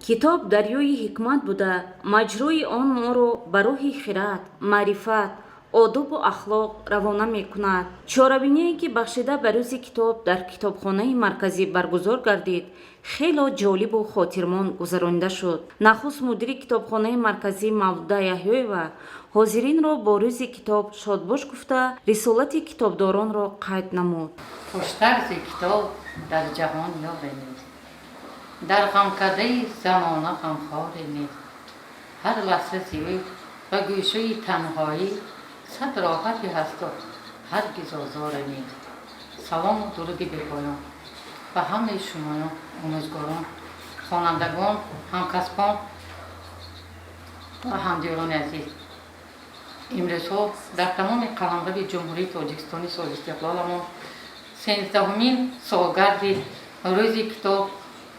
китоб дарёи ҳикмат буда маҷрӯи он моро ба роҳи хирад, маърифат, одобу ахлоқ равона мекунад. чорабиние ки бахшида ба рӯзи китоб дар китобхонаи марказӣ баргузор гардид хело ҷолибу хотирмон гузаронида шуд. нахуст мудири китобхонаи марказӣ мавлуда яҳёева ҳозиринро бо рӯзи китоб шодбош гуфта рисолати китобдоронро қайд намуд. хуштарзи китоб дар ҷаҳон ёбе нест, дар ғамкадаи замона ғамхоре нест. ҳар лаҳза зиёӣ ва гӯшаи танҳоӣ сад роҳати ҳасту ҳаргиз озоре нест. салому дуруди бепоён ба ҳамаи шумоён омӯзгорон, хонандагон, ҳамкасбон ва ҳамдиёрони азиз. имрӯзҳо дар тамоми қаламрави ҷумҳурии тоҷикистони соли истиқлоламон 13-умин солгарди рӯзи китоб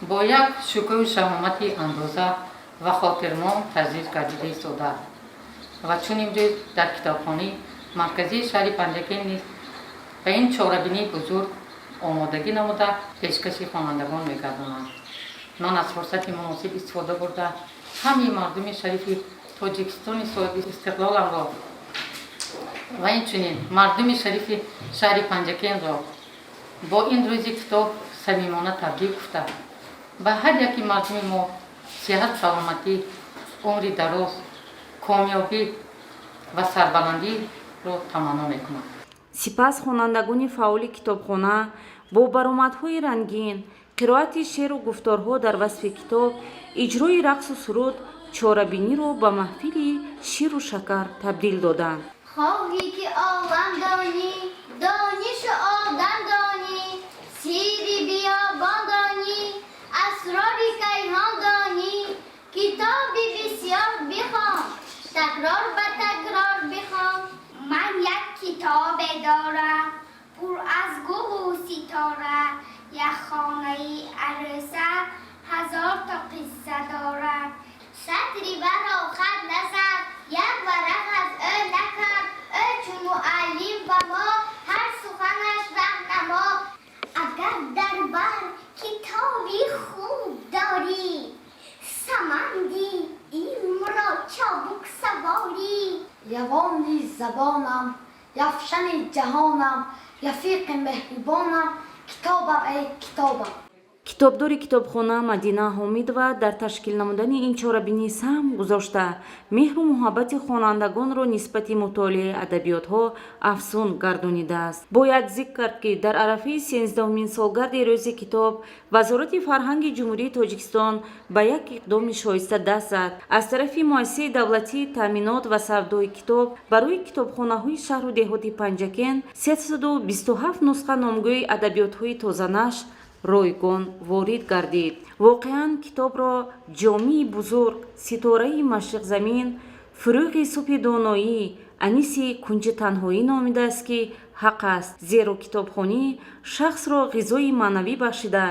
бо як шукӯҳу шаҳомати андоза ва хотирмон тазис гардида истодааст. ва чун имрӯз дар китобхонаи марказии шаҳри Панҷакент низ ба ин чорабинии бузург омодагӣ намуда пешкаши хонандагон мегардонанд. ман аз фурсати муносиб истифода бурда ҳамаи мардуми шарифи тоҷикистони соҳиби истиқлоламро ва инчунин мардуми шарифи шаҳри Панҷакентро бо ин рӯзи китоб самимона табрик гуфта ба ҳар яки мардуми мо сиҳат, саломатӣ, умри дароз, комёбӣ ва сарбаландиро таманно мекунам. сипас хонандагони фаъоли китобхона бо баромадҳои рангин, қироати шеъру гуфторҳо дар васфи китоб, иҷрои рақсу суруд чорабиниро ба маҳфили ширу шакар табдил доданд. хоҳӣ ки олам донӣ, дониши одам донӣ, сири биёбон донӣ, асрори кайҳон донӣ, китоби бисёр бихвон, такрор ба такрор бихвон. ман як китобе дорам пур аз гулу ситора, як хонаи арӯса 1000 та қисса дорад. сатри баро хат назад, як варақ аз ӯ накард, ӯ чун муаллим ба мо, ҳар суханаш раҳнамо. агар дар бар китоби хуб дорӣ, саманди илмро чобук саворӣ. явони забонам, яфшани ҷаҳонам, рафиқи меҳрибонам, китобам эй китобам. китобдори китобхона Мадина Ҳомидова дар ташкил намудани ин чорабинӣ саҳм гузошта меҳру муҳаббати хонандагонро нисбати мутолиаи адабиётҳо афзун гардонидааст. бояд зикр кард ки дар арафаи 13-умин солгарди рӯзи китоб вазорати фарҳанги ҷумҳурии Тоҷикистон ба як иқдоми шоиста даст зад. аз тарафи муассисаи давлатии таъминот ва савдои китоб барои китобхонаҳои шаҳру деҳоти Панҷакент 327 нусха номгӯи адабиётҳои тозанаш ройгон ворид гардид. воқеан китобро ҷомии бузург, ситораи машриқзамин, фурӯғи субҳи доноӣ, аниси кунҷи танҳоӣ номидааст ки ҳақ аст, зеро китобхонӣ шахсро ғизои маънавӣ бахшида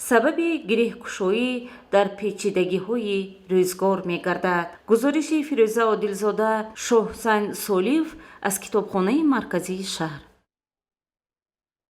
сабаби гирехкушоӣ дар печидагиҳои рӯзгор мегардад. гузориши Фирӯза Одилзода, Шоҳсайн Солиев аз китобхонаи марказии шаҳр.